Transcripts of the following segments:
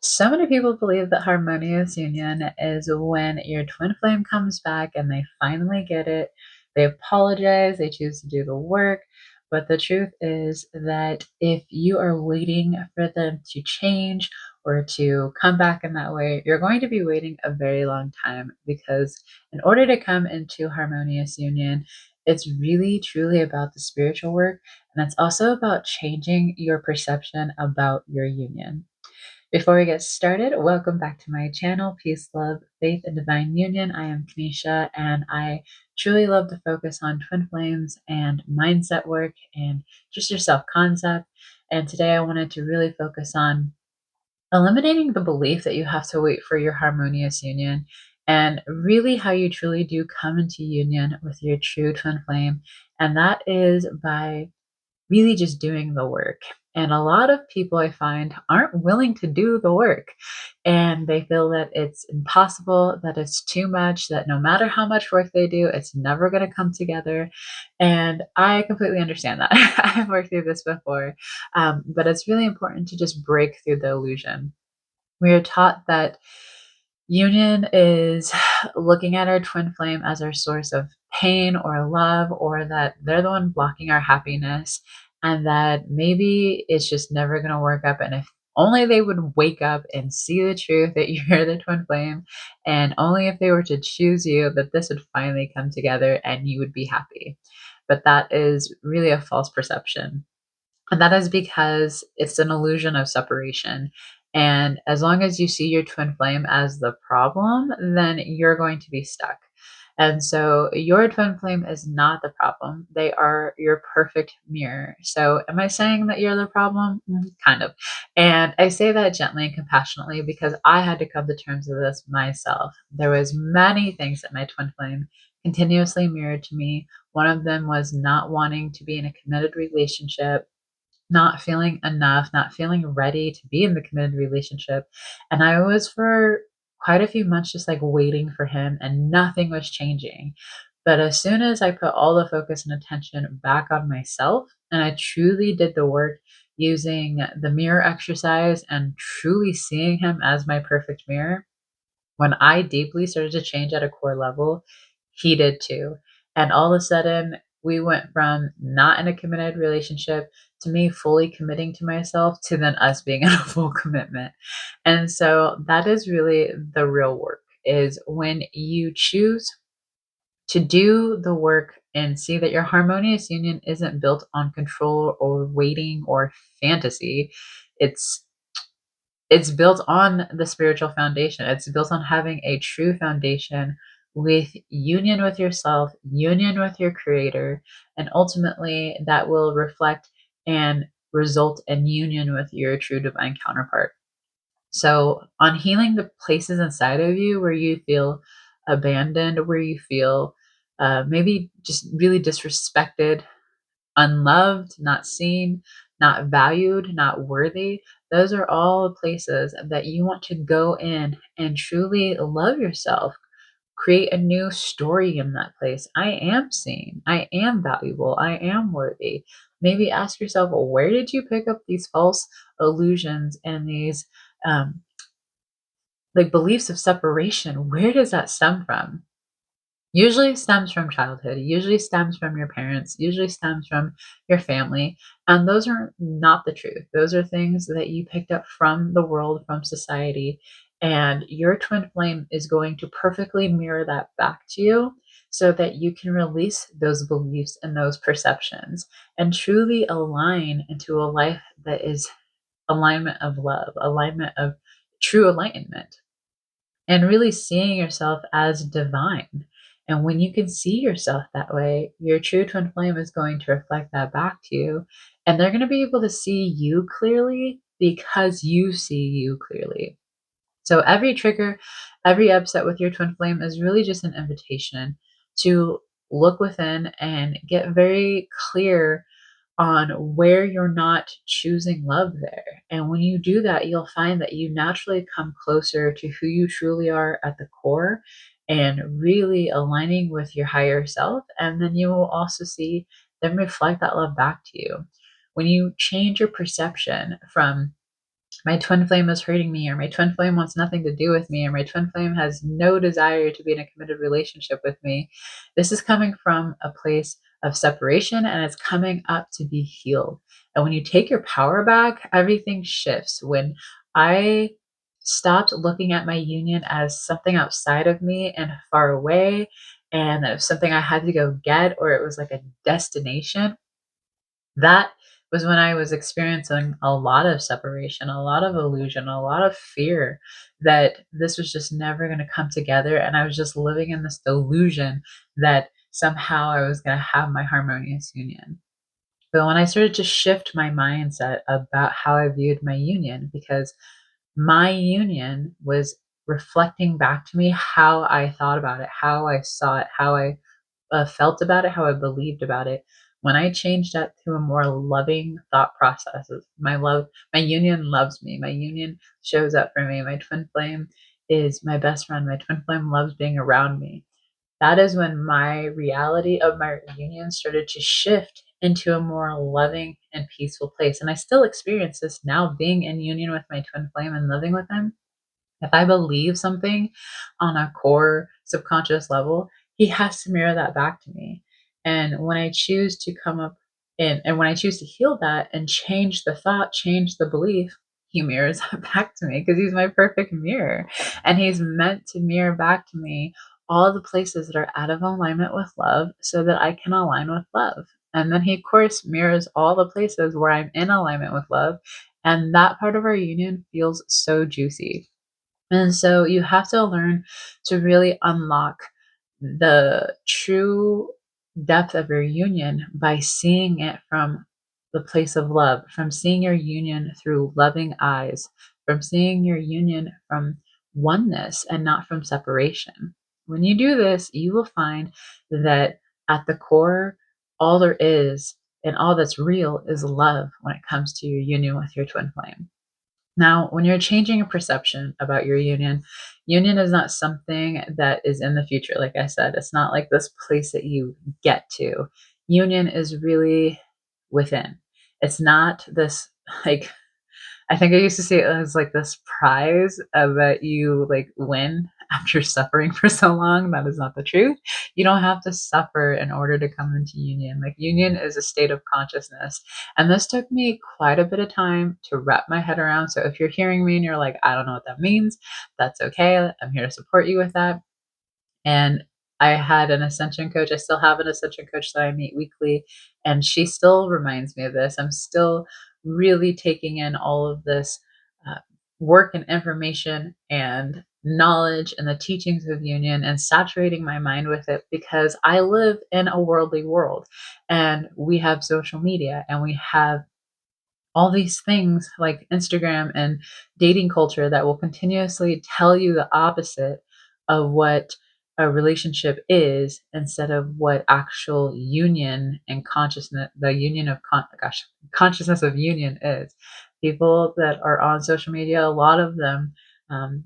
So many people believe that harmonious union is when your twin flame comes back and they finally get it. They apologize, they choose to do the work. But the truth is that if you are waiting for them to change or to come back in that way, you're going to be waiting a very long time because in order to come into harmonious union, it's really truly about the spiritual work. And it's also about changing your perception about your union. Before we get started, welcome back to my channel, Peace, Love, Faith, and Divine Union. I am Kanisha, and I truly love to focus on twin flames and mindset work and just your self concept. And today I wanted to really focus on eliminating the belief that you have to wait for your harmonious union and really how you truly do come into union with your true twin flame. And that is by really just doing the work. And a lot of people I find aren't willing to do the work. And they feel that it's impossible, that it's too much, that no matter how much work they do, it's never going to come together. And I completely understand that. I've worked through this before. But it's really important to just break through the illusion. We are taught that union is looking at our twin flame as our source of pain or love, or that they're the one blocking our happiness, and that maybe it's just never going to work up. And if only they would wake up and see the truth that you're the twin flame, and only if they were to choose you, that this would finally come together and you would be happy. But that is really a false perception. And that is because it's an illusion of separation. And as long as you see your twin flame as the problem, then you're going to be stuck. And so your twin flame is not the problem. They are your perfect mirror. So am I saying that you're the problem? Kind of. And I say that gently and compassionately because I had to come to terms with this myself. There was many things that my twin flame continuously mirrored to me. One of them was not wanting to be in a committed relationship, not feeling enough, not feeling ready to be in the committed relationship. And I was for quite a few months just like waiting for him and nothing was changing. But as soon as I put all the focus and attention back on myself and I truly did the work using the mirror exercise and truly seeing him as my perfect mirror, when I deeply started to change at a core level, he did too. And all of a sudden, we went from not in a committed relationship to me fully committing to myself to then us being in a full commitment. And so that is really the real work, is when you choose to do the work and see that your harmonious union isn't built on control or waiting or fantasy. It's it's built on the spiritual foundation. It's built on having a true foundation with union with yourself, union with your creator, and ultimately that will reflect and result in union with your true divine counterpart. So, on healing the places inside of you where you feel abandoned, where you feel maybe just really disrespected, unloved, not seen, not valued, not worthy. Those are all places that you want to go in and truly love yourself. Create a new story in that place. I am seen. I am valuable. I am worthy. Maybe ask yourself, well, where did you pick up these false illusions and these um, like beliefs of separation? Where does that stem from? Usually stems from childhood, usually stems from your parents, usually stems from your family. And those are not the truth. Those are things that you picked up from the world, from society. And your twin flame is going to perfectly mirror that back to you so that you can release those beliefs and those perceptions and truly align into a life that is alignment of love, alignment of true enlightenment, and really seeing yourself as divine. And when you can see yourself that way, your true twin flame is going to reflect that back to you. And they're going to be able to see you clearly because you see you clearly. So every trigger, every upset with your twin flame is really just an invitation to look within and get very clear on where you're not choosing love there. And when you do that, you'll find that you naturally come closer to who you truly are at the core and really aligning with your higher self. And then you will also see them reflect that love back to you. When you change your perception from my twin flame is hurting me, or my twin flame wants nothing to do with me, or my twin flame has no desire to be in a committed relationship with me. This is coming from a place of separation, and it's coming up to be healed. And when you take your power back, everything shifts. When I stopped looking at my union as something outside of me and far away, and that it was something I had to go get, or it was like a destination, that was when I was experiencing a lot of separation, a lot of illusion, a lot of fear that this was just never going to come together. And I was just living in this delusion that somehow I was going to have my harmonious union. But when I started to shift my mindset about how I viewed my union, because my union was reflecting back to me how I thought about it, how I saw it, how I felt about it, how I believed about it. When I changed that to a more loving thought processes, my union loves me. My union shows up for me. My twin flame is my best friend. My twin flame loves being around me. That is when my reality of my union started to shift into a more loving and peaceful place. And I still experience this now being in union with my twin flame and living with him. If I believe something on a core subconscious level, he has to mirror that back to me. And when I choose to come up and when I choose to heal that and change the thought, change the belief, he mirrors that back to me because he's my perfect mirror. And he's meant to mirror back to me all the places that are out of alignment with love so that I can align with love. And then he, of course, mirrors all the places where I'm in alignment with love. And that part of our union feels so juicy. And so you have to learn to really unlock the true depth of your union by seeing it from the place of love, from seeing your union through loving eyes, from seeing your union from oneness and not from separation. When you do this, you will find that at the core, all there is and all that's real is love when it comes to your union with your twin flame. Now, when you're changing a perception about your union, union is not something that is in the future. Like I said, it's not like this place that you get to. Union is really within. It's not this like I think I used to see it as like this prize that you like win after suffering for so long. That is not the truth. You don't have to suffer in order to come into union. Like union is a state of consciousness. And this took me quite a bit of time to wrap my head around. So if you're hearing me and you're like, I don't know what that means, that's okay. I'm here to support you with that. And I had an Ascension coach. I still have an Ascension coach that I meet weekly, and she still reminds me of this. I'm still really taking in all of this uh, work and information and knowledge and the teachings of union and saturating my mind with it because I live in a worldly world and we have social media and we have all these things like Instagram and dating culture that will continuously tell you the opposite of what a relationship is instead of what actual union and consciousness, the union of consciousness of union is. People that are on social media, a lot of them,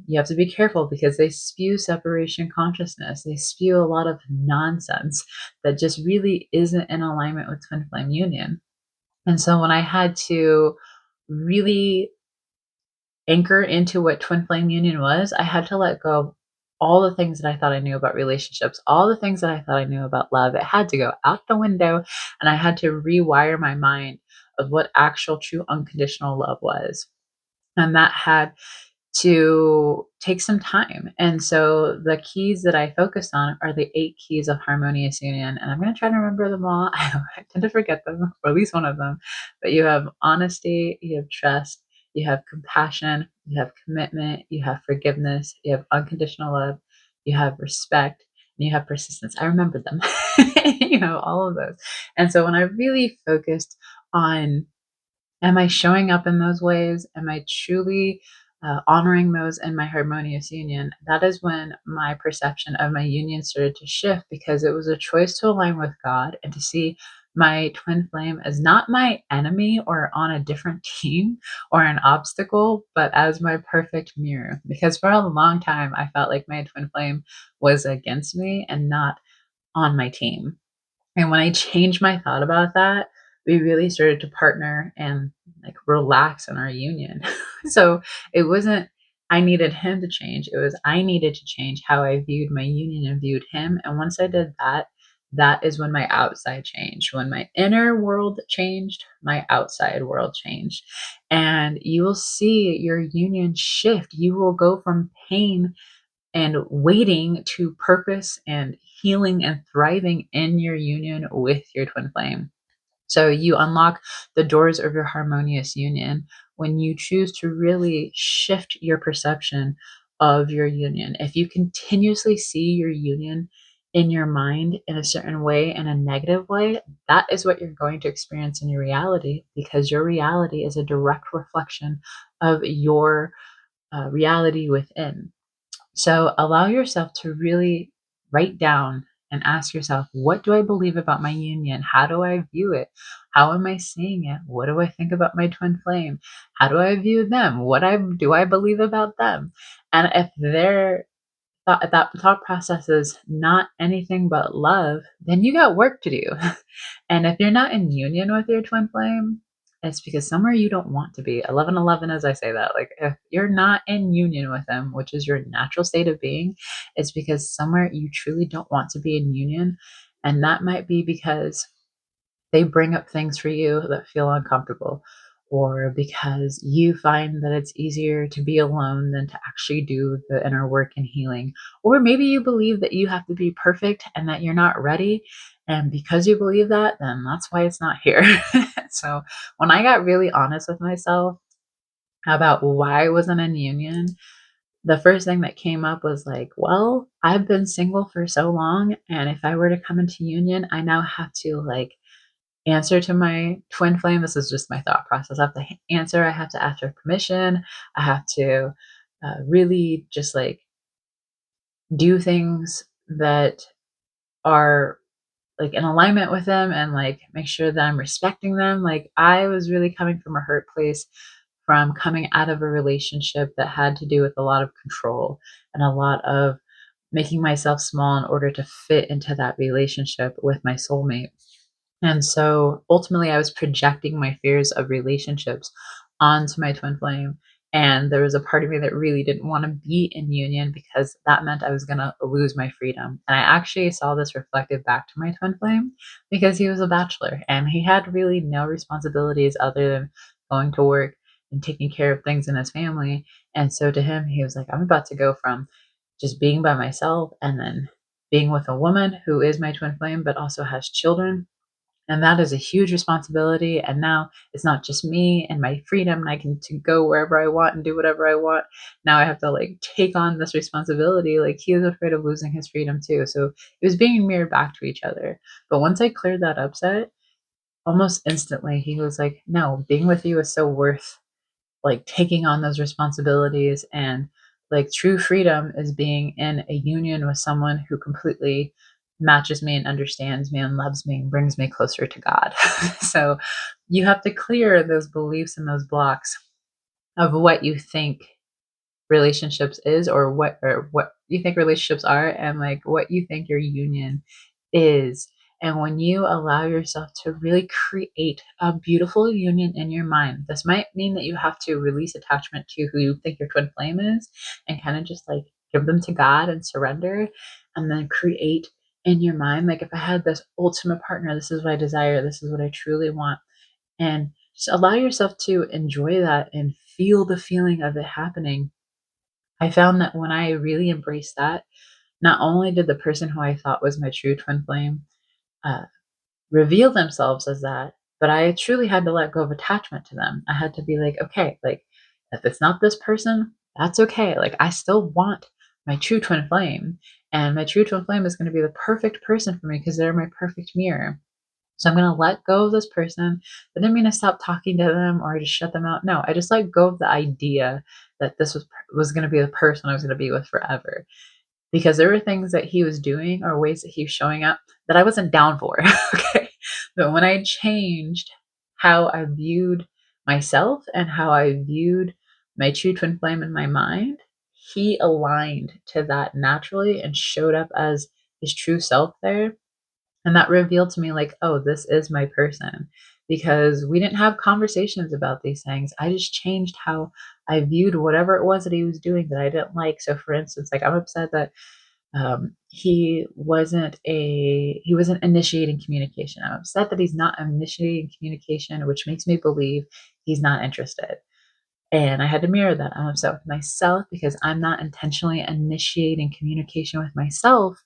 you have to be careful because they spew separation consciousness. They spew a lot of nonsense that just really isn't in alignment with twin flame union. And so when I had to really anchor into what twin flame union was, I had to let go of all the things that I thought I knew about relationships, all the things that I thought I knew about love. It had to go out the window, and I had to rewire my mind of what actual true unconditional love was. And that had to take some time. And so the keys that I focus on are the 8 keys of harmonious union. And I'm going to try to remember them all. I tend to forget them, or at least one of them. But you have honesty, you have trust, you have compassion, you have commitment, you have forgiveness, you have unconditional love, you have respect, and you have persistence. I remembered them. You know, all of those. And so when I really focused on, am I showing up in those ways? Am I truly honoring those in my harmonious union? That is when my perception of my union started to shift because it was a choice to align with God and to see my twin flame as not my enemy or on a different team or an obstacle, but as my perfect mirror. Because for a long time, I felt like my twin flame was against me and not on my team. And when I changed my thought about that, we really started to partner and like relax in our union. So it wasn't I needed him to change. It was I needed to change how I viewed my union and viewed him. And once I did that, that is when my outside changed. When my inner world changed, my outside world changed. And you will see your union shift. You will go from pain and waiting to purpose and healing and thriving in your union with your twin flame. So you unlock the doors of your harmonious union when you choose to really shift your perception of your union. If you continuously see your union in your mind in a certain way, in a negative way, that is what you're going to experience in your reality, because your reality is a direct reflection of your reality within. So allow yourself to really write down and ask yourself, what do I believe about my union? How do I view it? How am I seeing it? What do I think about my twin flame? How do I view them? Do I believe about them? And if their that thought process is not anything but love, then you got work to do. And if you're not in union with your twin flame, it's because somewhere you don't want to be. 1111, as I say that, like if you're not in union with them, which is your natural state of being, it's because somewhere you truly don't want to be in union. And that might be because they bring up things for you that feel uncomfortable, or because you find that it's easier to be alone than to actually do the inner work and healing. Or maybe you believe that you have to be perfect and that you're not ready. And because you believe that, then that's why it's not here. So when I got really honest with myself about why I wasn't in union, the first thing that came up was like, well, I've been single for so long. And if I were to come into union, I now have to like answer to my twin flame. This is just my thought process. I have to answer. I have to ask for permission. I have to really just like do things that are like in alignment with them and like make sure that I'm respecting them. Like I was really coming from a hurt place from coming out of a relationship that had to do with a lot of control and a lot of making myself small in order to fit into that relationship with my soulmate. And so ultimately, I was projecting my fears of relationships onto my twin flame. And there was a part of me that really didn't want to be in union because that meant I was going to lose my freedom. And I actually saw this reflected back to my twin flame because he was a bachelor and he had really no responsibilities other than going to work and taking care of things in his family. And so to him, he was like, I'm about to go from just being by myself and then being with a woman who is my twin flame, but also has children, and that is a huge responsibility. And now it's not just me and my freedom, and I can to go wherever I want and do whatever I want. Now I have to like take on this responsibility. Like he was afraid of losing his freedom too. So it was being mirrored back to each other. But once I cleared that upset, almost instantly he was like, no, being with you is so worth like taking on those responsibilities. And like true freedom is being in a union with someone who completely matches me and understands me and loves me and brings me closer to God. So you have to clear those beliefs and those blocks of what you think relationships is, or what you think relationships are, and like what you think your union is. And when you allow yourself to really create a beautiful union in your mind, this might mean that you have to release attachment to who you think your twin flame is and kind of just like give them to God and surrender, and then create in your mind, like, if I had this ultimate partner, this is what I desire, this is what I truly want. And just allow yourself to enjoy that and feel the feeling of it happening. I found that when I really embraced that, not only did the person who I thought was my true twin flame uh, reveal themselves as that, but I truly had to let go of attachment to them. I had to be like, okay, like if it's not this person, that's okay. Like I still want my true twin flame, and my true twin flame is going to be the perfect person for me because they're my perfect mirror. So I'm going to let go of this person. That didn't mean I stopped talking to them or I just shut them out. No, I just let go of the idea that this was going to be the person I was going to be with forever, because there were things that he was doing or ways that he was showing up that I wasn't down for. Okay. But when I changed how I viewed myself and how I viewed my true twin flame in my mind, he aligned to that naturally and showed up as his true self there. And that revealed to me, like, oh, this is my person. because we didn't have conversations about these things. I just changed how I viewed whatever it was that he was doing that I didn't like. So for instance, like I'm upset that he wasn't initiating communication. I'm upset that he's not initiating communication, which makes me believe he's not interested. And I had to mirror that. I'm upset with myself because I'm not intentionally initiating communication with myself,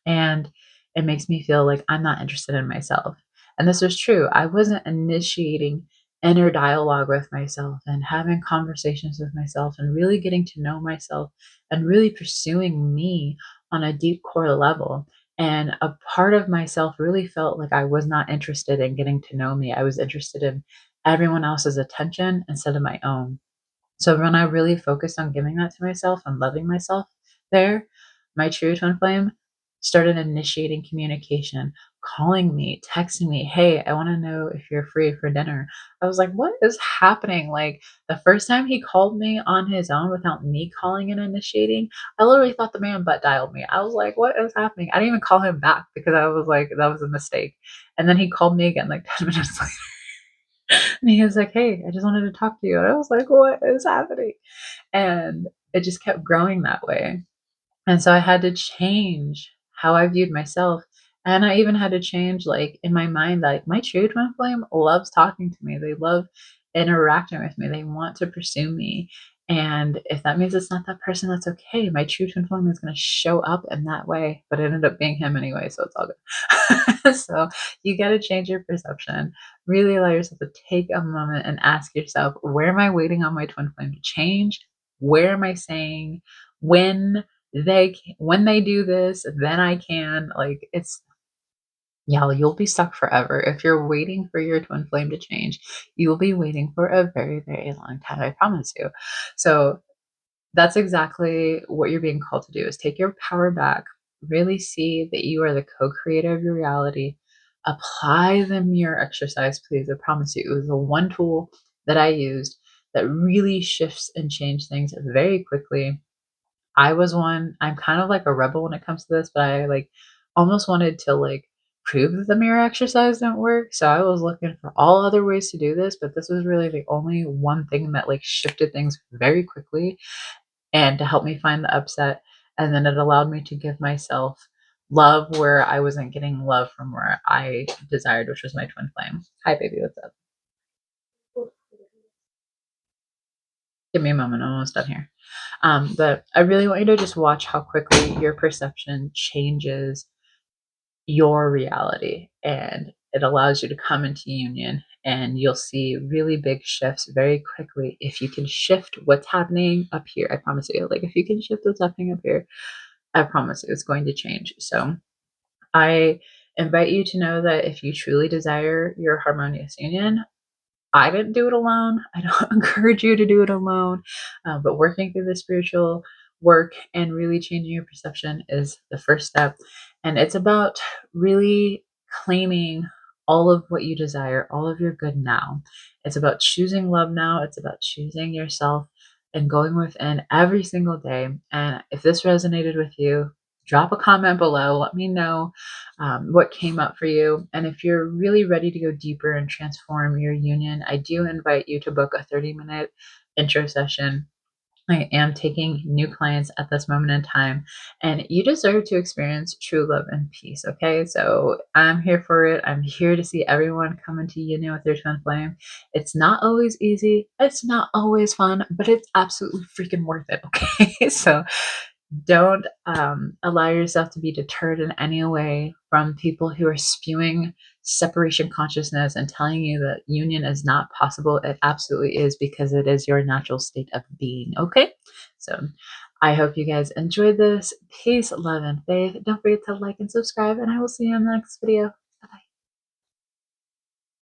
and it makes me feel like I'm not interested in myself. And this was true. I wasn't initiating inner dialogue with myself and having conversations with myself and really getting to know myself and really pursuing me on a deep core level. And a part of myself really felt like I was not interested in getting to know me. I was interested in everyone else's attention instead of my own. So when I really focused on giving that to myself and loving myself there, my true twin flame started initiating communication, calling me, texting me, "Hey, I want to know if you're free for dinner." I was like, "What is happening?" Like the first time he called me on his own without me calling and initiating, I literally thought the man butt dialed me. I was like, "What is happening?" I didn't even call him back because I was like, that was a mistake. And then he called me again like 10 minutes later. And he was like, "Hey, I just wanted to talk to you." And I was like, "What is happening?" And it just kept growing that way. And so I had to change how I viewed myself. And I even had to change, like, in my mind, like, my true twin flame loves talking to me. They love interacting with me. They want to pursue me. And if that means it's not that person, that's okay. My true twin flame is going to show up in that way. But it ended up being him anyway. So it's all good. So you got to change your perception. Really allow yourself to take a moment and ask yourself, where am I waiting on my twin flame to change? Where am I saying? When when they do this, then I can, like, it's yeah, you'll be stuck forever. If you're waiting for your twin flame to change, you will be waiting for a very, very long time, I promise you. So that's exactly what you're being called to do, is take your power back, really see that you are the co-creator of your reality. Apply the mirror exercise, please. I promise you, it was the one tool that I used that really shifts and change things very quickly. I'm kind of like a rebel when it comes to this, but I like almost wanted to like prove that the mirror exercise didn't work. So I was looking for all other ways to do this, but this was really the only one thing that like shifted things very quickly and to help me find the upset. And then it allowed me to give myself love where I wasn't getting love from where I desired, which was my twin flame. Hi, baby. What's up? Give me a moment. I'm almost done here. But I really want you to just watch how quickly your perception changes your reality, and it allows you to come into union, and you'll see really big shifts very quickly if you can shift what's happening up here. I promise you, like if you can shift what's happening up here, I promise you it's going to change. So I invite you to know that if you truly desire your harmonious union, I didn't do it alone. I don't encourage you to do it alone. But working through the spiritual work and really changing your perception is the first step. And it's about really claiming all of what you desire, all of your good now. It's about choosing love now. It's about choosing yourself and going within every single day. And if this resonated with you, drop a comment below. Let me know what came up for you. And if you're really ready to go deeper and transform your union, I do invite you to book a 30-minute intro session. I am taking new clients at this moment in time, and you deserve to experience true love and peace. Okay, so I'm here for it. I'm here to see everyone come into union with their twin flame. It's not always easy, it's not always fun, but it's absolutely freaking worth it. Okay, so don't allow yourself to be deterred in any way from people who are spewing separation consciousness and telling you that union is not possible. It absolutely is, because it is your natural state of being. Okay, so I hope you guys enjoyed this. Peace, love, and faith. Don't forget to like and subscribe, and I will see you in the next video.